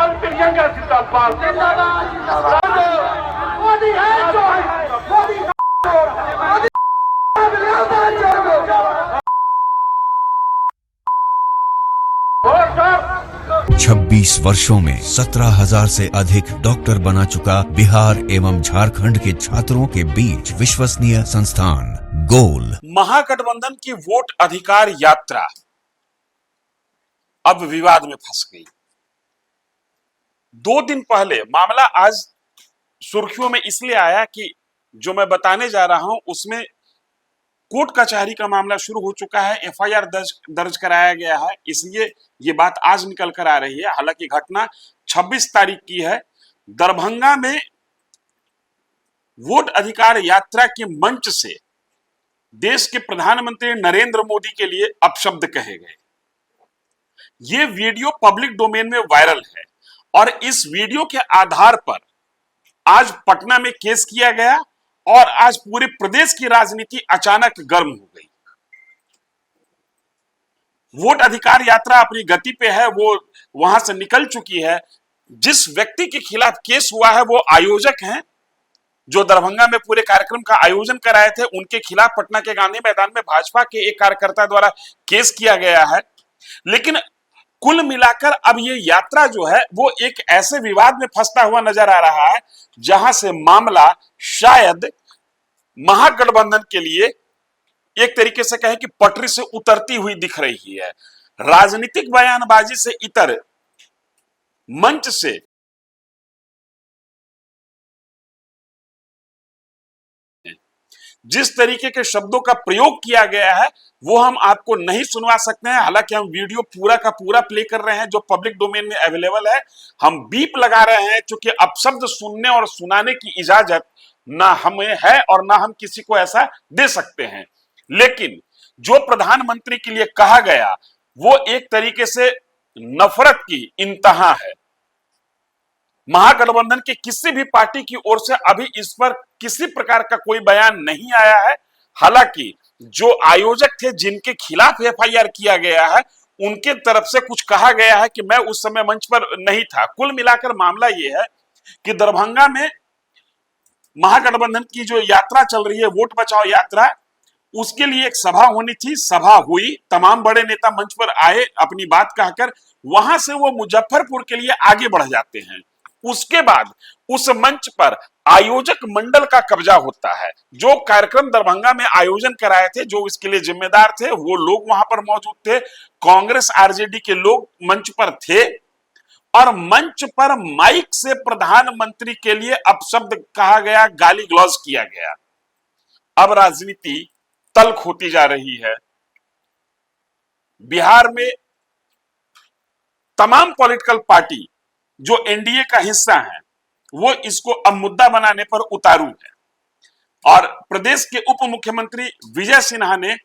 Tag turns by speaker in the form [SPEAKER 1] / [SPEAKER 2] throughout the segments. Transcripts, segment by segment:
[SPEAKER 1] लाल प्रियंका जिंदाबाद जिंदाबाद। मोदी है जो है, मोदी मोदी
[SPEAKER 2] 26 वर्षों में 17,000 से अधिक डॉक्टर बना चुका बिहार एवं झारखंड के छात्रों के बीच विश्वसनीय संस्थान गोल।
[SPEAKER 3] महागठबंधन की वोट अधिकार यात्रा अब विवाद में फंस गई। 2 दिन पहले मामला आज सुर्खियों में इसलिए आया कि जो मैं बताने जा रहा हूं उसमें कोर्ट कचहरी का मामला शुरू हो चुका है, एफआईआर दर्ज कराया गया है, इसलिए ये बात आज निकल कर आ रही है। हालांकि घटना 26 तारीख की है। दरभंगा में वोट अधिकार यात्रा के मंच से देश के प्रधानमंत्री नरेंद्र मोदी के लिए अपशब्द कहे गए। ये वीडियो पब्लिक डोमेन में वायरल है और इस वीडियो के आधार पर आज पटना में केस किया गया और आज पूरे प्रदेश की राजनीति अचानक गर्म हो गई। वोट अधिकार यात्रा अपनी गति पे है, वो वहां से निकल चुकी है। जिस व्यक्ति के खिलाफ केस हुआ है वो आयोजक हैं जो दरभंगा में पूरे कार्यक्रम का आयोजन कराए थे। उनके खिलाफ पटना के गांधी मैदान में भाजपा के एक कार्यकर्ता द्वारा केस किया गया है। लेकिन कुल मिलाकर अब ये यात्रा जो है वो एक ऐसे विवाद में फंसता हुआ नजर आ रहा है जहां से मामला शायद महागठबंधन के लिए एक तरीके से कहें कि पटरी से उतरती हुई दिख रही है। राजनीतिक बयानबाजी से इतर मंच से जिस तरीके के शब्दों का प्रयोग किया गया है वो हम आपको नहीं सुनवा सकते हैं। हालांकि हम वीडियो पूरा का पूरा प्ले कर रहे हैं जो पब्लिक डोमेन में अवेलेबल है। हम बीप लगा रहे हैं क्योंकि अपशब्द सुनने और सुनाने की इजाजत ना हमें है और ना हम किसी को ऐसा दे सकते हैं। लेकिन जो प्रधानमंत्री के लिए कहा गया वो एक तरीके से नफरत की इंतहा है। महागठबंधन की किसी भी पार्टी की ओर से अभी इस पर किसी प्रकार का कोई बयान नहीं आया है। हालांकि जो आयोजक थे जिनके खिलाफ एफआईआर किया गया है उनके तरफ से कुछ कहा गया है कि मैं उस समय मंच पर नहीं था। कुल मिलाकर मामला यह है कि दरभंगा में महागठबंधन की जो यात्रा चल रही है वोट बचाओ यात्रा, उसके लिए एक सभा होनी थी। सभा हुई, तमाम बड़े नेता मंच पर आए अपनी बात कहकर। वहां से वो मुजफ्फरपुर के लिए आगे बढ़ जाते हैं। उसके बाद उस मंच पर आयोजक मंडल का कब्जा होता है। जो कार्यक्रम दरभंगा में आयोजन कराए थे, जो इसके लिए जिम्मेदार थे, वो लोग वहां पर मौजूद थे। कांग्रेस आरजेडी के लोग मंच पर थे और मंच पर माइक से प्रधानमंत्री के लिए अपशब्द कहा गया, गाली गलौज किया गया। अब राजनीति तल्ख होती जा रही है। बिहार में तमाम पॉलिटिकल पार्टी जो एनडीए का हिस्सा है वो इसको अब मुद्दा बनाने पर उतारू है और प्रदेश के उप मुख्यमंत्री विजय सिन्हा ने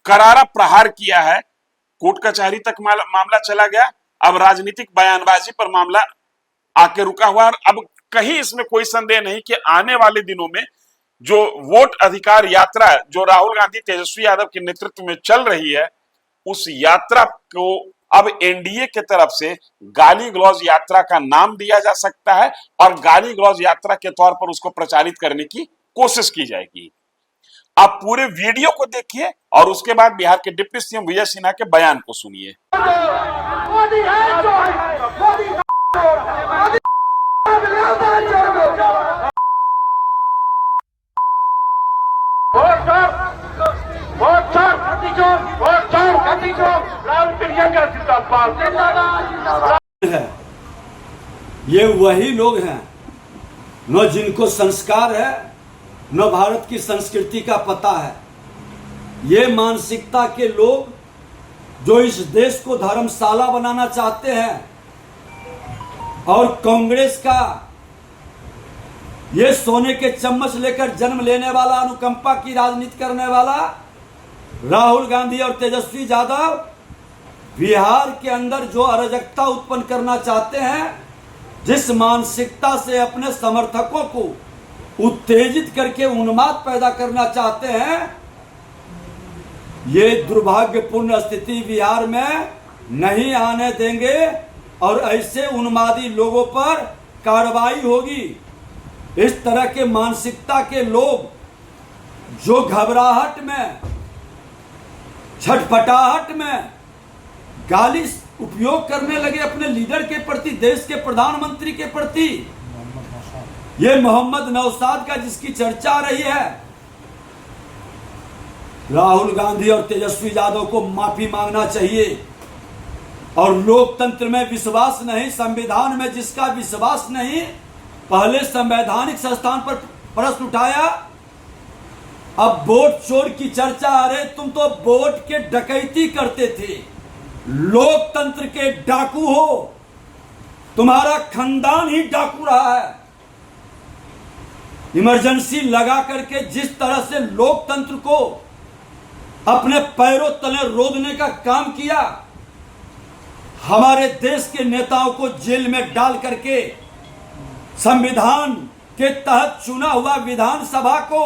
[SPEAKER 3] करारा प्रहार किया है। कोर्ट कचहरी तक मामला चला गया। अब राजनीतिक बयानबाजी पर मामला आके रुका हुआ और अब कहीं इसमें कोई संदेह नहीं कि आने वाले दिनों में जो वोट अधिकार यात्रा जो राहुल गांधी तेजस्वी यादव के नेतृत्व में चल रही है उस यात्रा को अब एनडीए के तरफ से गाली गलौज यात्रा का नाम दिया जा सकता है और गाली गलौज यात्रा के तौर पर उसको प्रचारित करने की कोशिश की जाएगी। आप पूरे वीडियो को देखिए और उसके बाद बिहार के डिप्टी सीएम विजय सिन्हा के बयान को सुनिए।
[SPEAKER 1] मोदी है जो है, मोदी लाल प्रियंका जिंदाबाद जिंदाबाद।
[SPEAKER 4] ये वही लोग हैं न जिनको संस्कार है न भारत की संस्कृति का पता है। ये मानसिकता के लोग जो इस देश को धर्मशाला बनाना चाहते हैं और कांग्रेस का ये सोने के चम्मच लेकर जन्म लेने वाला, अनुकंपा की राजनीति करने वाला राहुल गांधी और तेजस्वी यादव बिहार के अंदर जो अराजकता उत्पन्न करना चाहते हैं, जिस मानसिकता से अपने समर्थकों को उत्तेजित करके उन्माद पैदा करना चाहते हैं, ये दुर्भाग्यपूर्ण स्थिति बिहार में नहीं आने देंगे। और ऐसे उन्मादी लोगों पर कार्रवाई होगी। इस तरह के मानसिकता के लोग जो घबराहट में, छटपटाहट में गाली उपयोग करने लगे अपने लीडर के प्रति, देश के प्रधानमंत्री के प्रति, ये मोहम्मद नौशाद का जिसकी चर्चा रही है, राहुल गांधी और तेजस्वी यादव को माफी मांगना चाहिए। और लोकतंत्र में विश्वास नहीं, संविधान में जिसका विश्वास नहीं, पहले संवैधानिक संस्थान पर प्रश्न उठाया, अब वोट चोर की चर्चा। अरे तुम तो वोट के डकैती करते थे, लोकतंत्र के डाकू हो, तुम्हारा खानदान ही डाकू रहा है। इमरजेंसी लगा करके जिस तरह से लोकतंत्र को अपने पैरों तले रोदने का काम किया, हमारे देश के नेताओं को जेल में डाल करके संविधान के तहत चुना हुआ विधानसभा को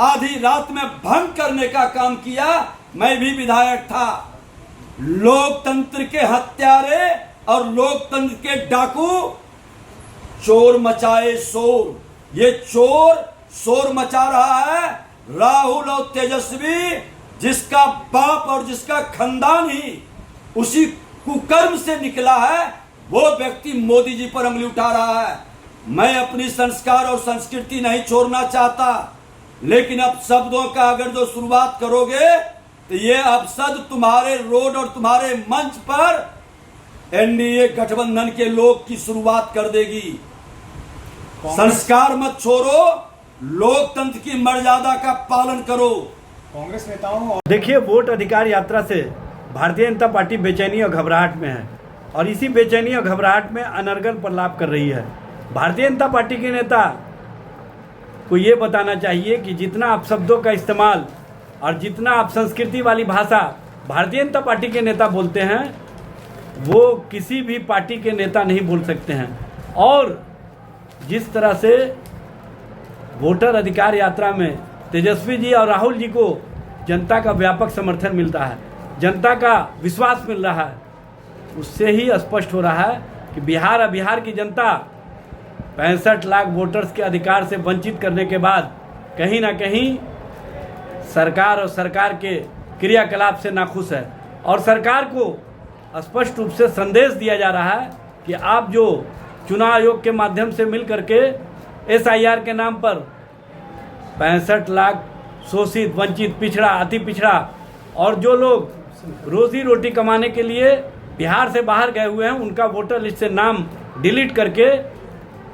[SPEAKER 4] आधी रात में भंग करने का काम किया। मैं भी विधायक था। लोकतंत्र के हत्यारे और लोकतंत्र के डाकू चोर मचाए शोर, ये चोर शोर मचा रहा है। राहुल और तेजस्वी, जिसका बाप और जिसका खानदान ही उसी कुकर्म से निकला है, वो व्यक्ति मोदी जी पर उंगली उठा रहा है। मैं अपनी संस्कार और संस्कृति नहीं छोड़ना चाहता, लेकिन अब शब्दों का अगर जो शुरुआत करोगे तो ये अपशब्द तुम्हारे रोड और तुम्हारे मंच पर एनडीए गठबंधन के लोग की शुरुआत कर देगी। संस्कार मत छोड़ो, लोकतंत्र की मर्यादा का पालन करो।
[SPEAKER 5] कांग्रेस नेताओं
[SPEAKER 6] देखिए, वोट अधिकार यात्रा से भारतीय जनता पार्टी बेचैनी और घबराहट में है, और इसी बेचैनी और घबराहट में अनर्गल प्रलाप कर रही है। भारतीय जनता पार्टी के नेता को ये बताना चाहिए कि जितना आप शब्दों का इस्तेमाल और जितना आप संस्कृति वाली भाषा भारतीय जनता पार्टी के नेता बोलते हैं, वो किसी भी पार्टी के नेता नहीं बोल सकते हैं। और जिस तरह से वोटर अधिकार यात्रा में तेजस्वी जी और राहुल जी को जनता का व्यापक समर्थन मिलता है, जनता का विश्वास मिल रहा है, उससे ही स्पष्ट हो रहा है कि बिहार की जनता 65 लाख वोटर्स के अधिकार से वंचित करने के बाद कहीं ना कहीं सरकार और सरकार के क्रियाकलाप से नाखुश है। और सरकार को स्पष्ट रूप से संदेश दिया जा रहा है कि आप जो चुनाव आयोग के माध्यम से मिल करके SIR के नाम पर 65 लाख शोषित, वंचित, पिछड़ा, अति पिछड़ा और जो लोग रोजी रोटी कमाने के लिए बिहार से बाहर गए हुए हैं, उनका वोटर लिस्ट से नाम डिलीट करके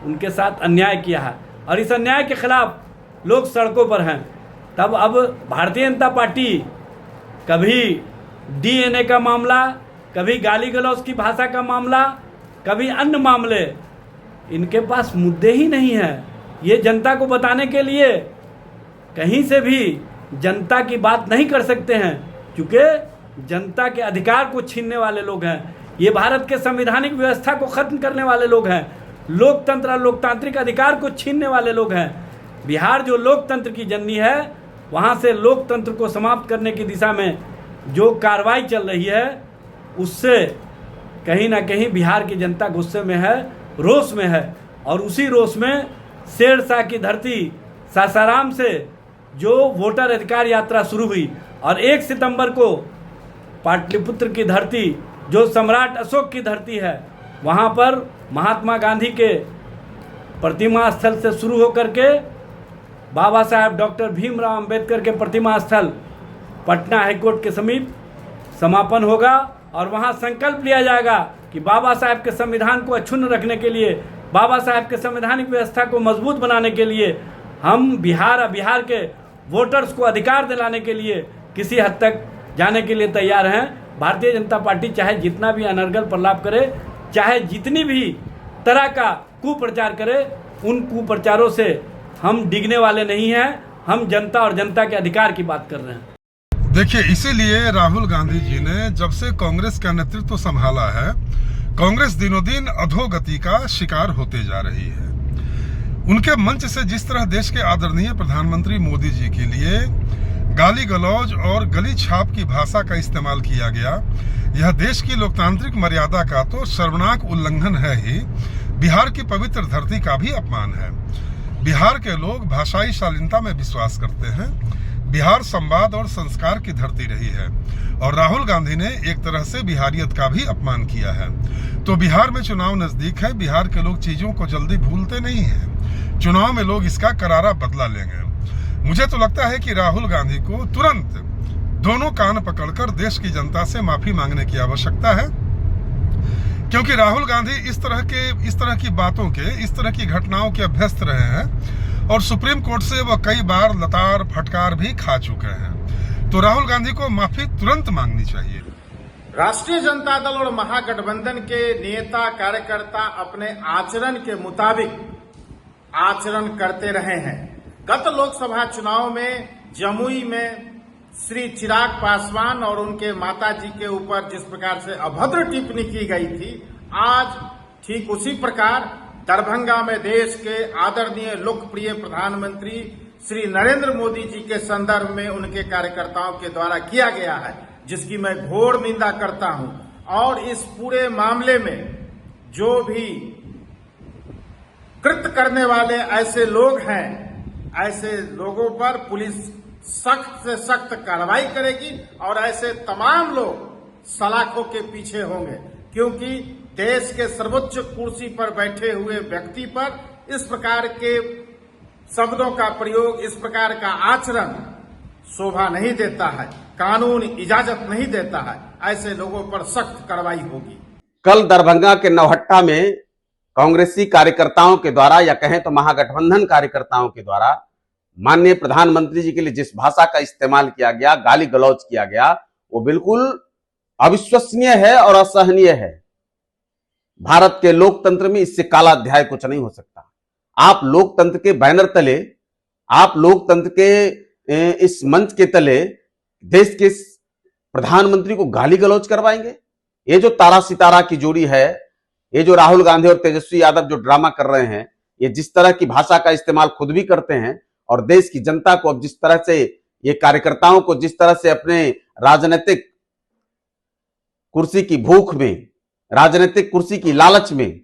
[SPEAKER 6] उनके साथ अन्याय किया है। और इस अन्याय के खिलाफ लोग सड़कों पर हैं। तब अब भारतीय जनता पार्टी कभी DNA का मामला, कभी गाली गलौज की भाषा का मामला, कभी अन्य मामले, इनके पास मुद्दे ही नहीं है। ये जनता को बताने के लिए कहीं से भी जनता की बात नहीं कर सकते हैं, क्योंकि जनता के अधिकार को छीनने वाले लोग हैं। ये भारत के संवैधानिक व्यवस्था को खत्म करने वाले लोग हैं, लोकतंत्र और लोकतांत्रिक अधिकार को छीनने वाले लोग हैं। बिहार जो लोकतंत्र की जननी है, वहाँ से लोकतंत्र को समाप्त करने की दिशा में जो कार्रवाई चल रही है, उससे कहीं ना कहीं बिहार की जनता गुस्से में है, रोष में है। और उसी रोष में शेरशाह की धरती सासाराम से जो वोटर अधिकार यात्रा शुरू हुई और 1 सितंबर को पाटलिपुत्र की धरती जो सम्राट अशोक की धरती है, वहाँ पर महात्मा गांधी के प्रतिमा स्थल से शुरू होकर के बाबा साहेब डॉक्टर भीमराव अंबेडकर के प्रतिमा स्थल पटना हाईकोर्ट के समीप समापन होगा। और वहाँ संकल्प लिया जाएगा कि बाबा साहेब के संविधान को अक्षुण्ण रखने के लिए, बाबा साहेब के संवैधानिक व्यवस्था को मजबूत बनाने के लिए, हम बिहार के वोटर्स को अधिकार दिलाने के लिए किसी हद तक जाने के लिए तैयार हैं। भारतीय जनता पार्टी चाहे जितना भी अनर्गल प्रलाप करे, चाहे जितनी भी तरह का कुप्रचार करे, उन कुप्रचारों से हम डिगने वाले नहीं हैं। हम जनता और जनता के अधिकार की बात कर रहे हैं।
[SPEAKER 7] देखिए, इसीलिए राहुल गांधी जी ने जब से कांग्रेस का नेतृत्व संभाला है, कांग्रेस दिनों दिन अधोगति का शिकार होते जा रही है। उनके मंच से जिस तरह देश के आदरणीय प्रधानमंत्री मोदी जी के लिए गाली गलौज और गली छाप की भाषा का इस्तेमाल किया गया, यह देश की लोकतांत्रिक मर्यादा का तो शर्मनाक उल्लंघन है ही, बिहार की पवित्र धरती का भी अपमान है। बिहार के लोग भाषाई शालीनता में विश्वास करते हैं। बिहार संवाद और संस्कार की धरती रही है और राहुल गांधी ने एक तरह से बिहारियत का भी अपमान किया है। तो बिहार में चुनाव नजदीक है, बिहार के लोग चीजों को जल्दी भूलते नहीं हैं। चुनाव में लोग इसका करारा बदला लेंगे। मुझे तो लगता है कि राहुल गांधी को तुरंत दोनों कान पकड़कर देश की जनता से माफी मांगने की आवश्यकता है, क्योंकि राहुल गांधी इस तरह की बातों के, इस तरह की घटनाओं के अभ्यस्त रहे हैं और सुप्रीम कोर्ट से वह कई बार लताड़ फटकार भी खा चुके हैं। तो राहुल गांधी को माफी तुरंत मांगनी चाहिए।
[SPEAKER 8] राष्ट्रीय जनता दल और महागठबंधन के नेता कार्यकर्ता अपने आचरण के मुताबिक आचरण करते रहे हैं। गत लोकसभा चुनाव में जमुई में श्री चिराग पासवान और उनके माताजी के ऊपर जिस प्रकार से अभद्र टिप्पणी की गई थी, आज ठीक उसी प्रकार दरभंगा में देश के आदरणीय लोकप्रिय प्रधानमंत्री श्री नरेंद्र मोदी जी के संदर्भ में उनके कार्यकर्ताओं के द्वारा किया गया है, जिसकी मैं घोर निंदा करता हूं। और इस पूरे मामले में जो भी कृत्य करने वाले ऐसे लोग हैं, ऐसे लोगों पर पुलिस सख्त से सख्त कार्रवाई करेगी और ऐसे तमाम लोग सलाखों के पीछे होंगे, क्योंकि देश के सर्वोच्च कुर्सी पर बैठे हुए व्यक्ति पर इस प्रकार के शब्दों का प्रयोग, इस प्रकार का आचरण शोभा नहीं देता है, कानून इजाजत नहीं देता है। ऐसे लोगों पर सख्त कार्रवाई होगी।
[SPEAKER 9] कल दरभंगा के नौहट्टा में कांग्रेसी कार्यकर्ताओं के द्वारा, या कहें तो महागठबंधन कार्यकर्ताओं के द्वारा, माननीय प्रधानमंत्री जी के लिए जिस भाषा का इस्तेमाल किया गया, गाली गलौज किया गया, वो बिल्कुल अविश्वसनीय है और असहनीय है। भारत के लोकतंत्र में इससे काला अध्याय कुछ नहीं हो सकता। आप लोकतंत्र के बैनर तले, आप लोकतंत्र के इस मंच के तले देश के प्रधानमंत्री को गाली गलौज करवाएंगे? ये जो तारा सितारा की जोड़ी है, ये जो राहुल गांधी और तेजस्वी यादव जो ड्रामा कर रहे हैं, ये जिस तरह की भाषा का इस्तेमाल खुद भी करते हैं और देश की जनता को अब जिस तरह से, ये कार्यकर्ताओं को जिस तरह से अपने राजनीतिक कुर्सी की भूख में, राजनीतिक कुर्सी की लालच में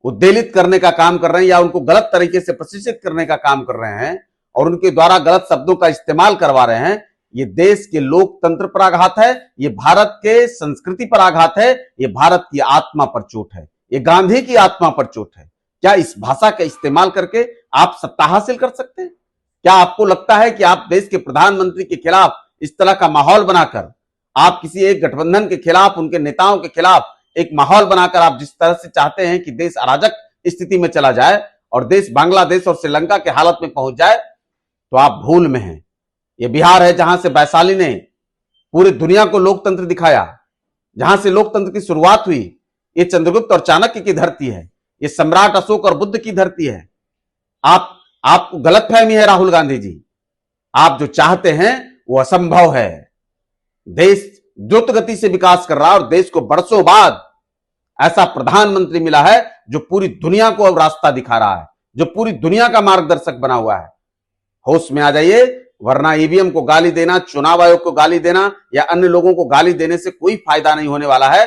[SPEAKER 9] उद्वेलित करने का काम कर रहे हैं, या उनको गलत तरीके से प्रशिक्षित करने का काम कर रहे हैं और उनके द्वारा गलत शब्दों का इस्तेमाल करवा रहे हैं, ये देश के लोकतंत्र पर आघात है, ये भारत के संस्कृति पर आघात है, ये भारत की आत्मा पर चोट है, ये गांधी की आत्मा पर चोट है। क्या इस भाषा का इस्तेमाल करके आप सत्ता हासिल कर सकते हैं? क्या आपको लगता है कि आप देश के प्रधानमंत्री के खिलाफ इस तरह का माहौल बनाकर, आप किसी एक गठबंधन के खिलाफ, उनके नेताओं के खिलाफ एक माहौल बनाकर आप जिस तरह से चाहते हैं कि देश अराजक स्थिति में चला जाए और देश बांग्लादेश और श्रीलंका के हालत में पहुंच जाए, तो आप भूल में हैं। यह बिहार है जहां से वैशाली ने पूरी दुनिया को लोकतंत्र दिखाया, जहां से लोकतंत्र की शुरुआत हुई। ये चंद्रगुप्त और चाणक्य की धरती है, ये सम्राट अशोक और बुद्ध की धरती है। आपको गलतफहमी है राहुल गांधी जी, आप जो चाहते हैं वो असंभव है। देश द्रुत गति से विकास कर रहा है और देश को बरसों बाद ऐसा प्रधानमंत्री मिला है जो पूरी दुनिया को अब रास्ता दिखा रहा है, जो पूरी दुनिया का मार्गदर्शक बना हुआ है। होश में आ जाइए, वरना ईवीएम को गाली देना, चुनाव आयोग को गाली देना या अन्य लोगों को गाली देने से कोई फायदा नहीं होने वाला है।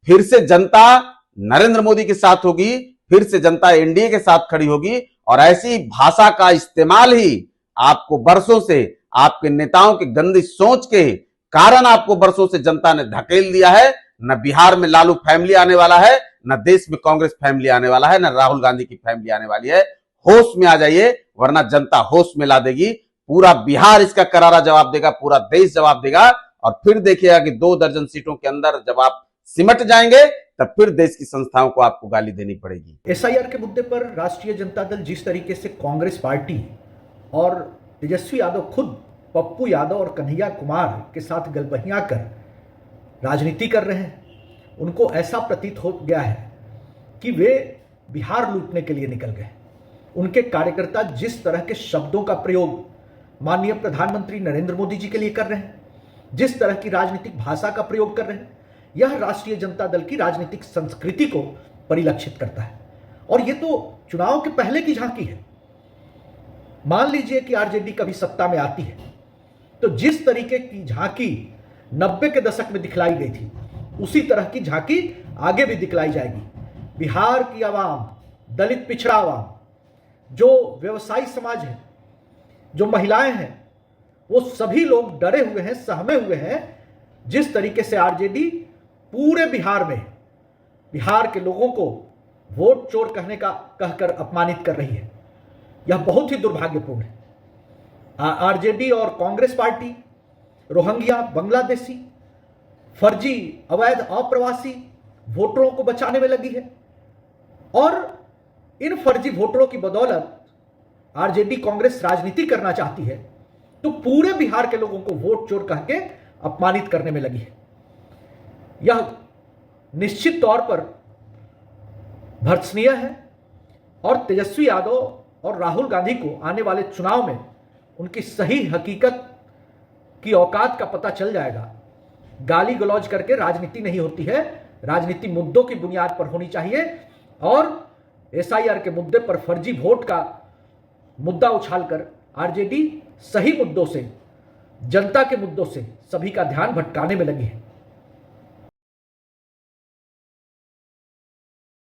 [SPEAKER 9] फिर से जनता नरेंद्र मोदी के साथ होगी, फिर से जनता एनडीए के साथ खड़ी होगी और ऐसी भाषा का इस्तेमाल ही आपको बरसों से, आपके नेताओं की गंदी सोच के कारण आपको बरसों से जनता ने धकेल दिया है। न बिहार में लालू फैमिली आने वाला है, न देश में कांग्रेस फैमिली आने वाला है, न राहुल गांधी की फैमिली आने वाली है। होश में आ जाइए, वरना जनता होश में ला देगी। पूरा बिहार इसका करारा जवाब देगा, पूरा देश जवाब देगा। और फिर देखिएगा कि 2 दर्जन सीटों के अंदर जब आप सिमट जाएंगे, तब फिर देश की संस्थाओं को आपको गाली देनी पड़ेगी।
[SPEAKER 10] एसआईआर के मुद्दे पर राष्ट्रीय जनता दल जिस तरीके से कांग्रेस पार्टी और तेजस्वी यादव खुद पप्पू यादव और कन्हैया कुमार के साथ गलबहियां कर राजनीति कर रहे हैं, उनको ऐसा प्रतीत हो गया है कि वे बिहार लूटने के लिए निकल गए। उनके कार्यकर्ता जिस तरह के शब्दों का प्रयोग माननीय प्रधानमंत्री नरेंद्र मोदी जी के लिए कर रहे हैं, जिस तरह की राजनीतिक भाषा का प्रयोग कर रहे हैं, यह राष्ट्रीय जनता दल की राजनीतिक संस्कृति को परिलक्षित करता है। और यह तो चुनाव के पहले की झांकी है। मान लीजिए कि आरजेडी कभी सत्ता में आती है तो जिस तरीके की झांकी 90 के दशक में दिखलाई गई थी, उसी तरह की झांकी आगे भी दिखलाई जाएगी। बिहार की आवाम, दलित पिछड़ा आवाम, जो व्यवसायी समाज है, जो महिलाएं हैं, वो सभी लोग डरे हुए हैं, सहमे हुए हैं। जिस तरीके से आरजेडी पूरे बिहार में बिहार के लोगों को वोट चोर कहकर अपमानित कर रही है, यह बहुत ही दुर्भाग्यपूर्ण है। आरजेडी और कांग्रेस पार्टी रोहिंग्या, बांग्लादेशी, फर्जी, अवैध, अप्रवासी वोटरों को बचाने में लगी है और इन फर्जी वोटरों की बदौलत आरजेडी कांग्रेस राजनीति करना चाहती है, तो पूरे बिहार के लोगों को वोट चोर कह के अपमानित करने में लगी है। यह निश्चित तौर पर भर्त्सनीय है और तेजस्वी यादव और राहुल गांधी को आने वाले चुनाव में उनकी सही हकीकत की औकात का पता चल जाएगा। गाली गलौज करके राजनीति नहीं होती है, राजनीति मुद्दों की बुनियाद पर होनी चाहिए और एसआईआर के मुद्दे पर फर्जी वोट का मुद्दा उछालकर आरजेडी सही मुद्दों से, जनता के मुद्दों से सभी का ध्यान भटकाने में लगी है।